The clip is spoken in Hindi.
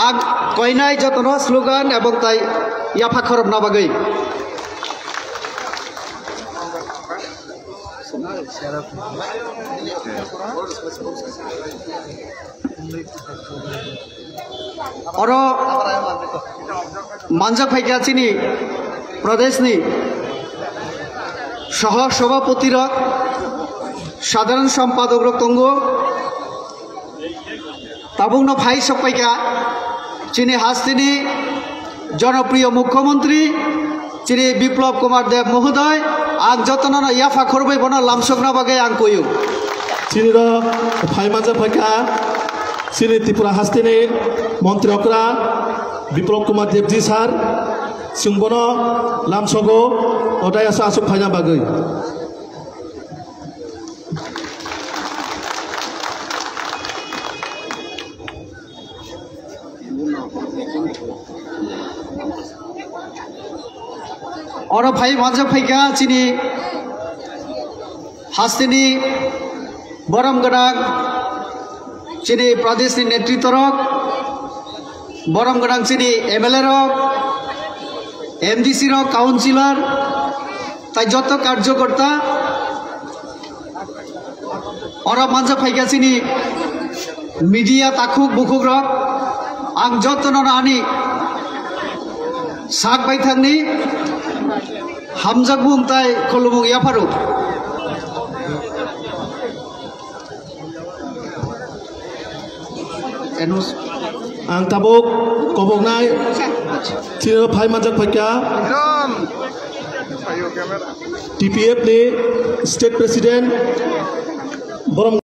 आं कयनाय जतन स्लोगान एवं ताई याफा खरब ना बागै और मानजा फाइकाचिनी प्रदेशनी सह सभापति साधारण सम्पादक तंगो ताबुंग भाई सपाइका चीनी हास्तिनी जनप्रिय मुख्यमंत्री चीनी विप्लव कुमार देव महोदय आं जतन याफा खरबै बना लामसगना बागै आं कयु चीनी भाई मानजा फाइका चीनी त्रिपुरा हास्तिनी मंत्री अकरा विप्लव कुमार देवजी सार सिंबन लामसगो अदाय आसुक फाइना बागै और भाई मानजा फाइका चीनी हास्तिनी बरमगढ़ चीनी प्रदेश नेतृत्व बरमगढ़ चीनी एमएलए एमडीसी काउंसिलर ताई जत कार्यकर्ता और मानजा फाइका चीनी मीडिया ताकुक बुकुक आं जतन आनी साक बाइथांनि हामजाक बुंताय खुलुमुग याफारु आं ताबुक कबकनाय चीनी भाई मानजा फाइका टीपीएफ नि स्टेट प्रेसिडेंट बरम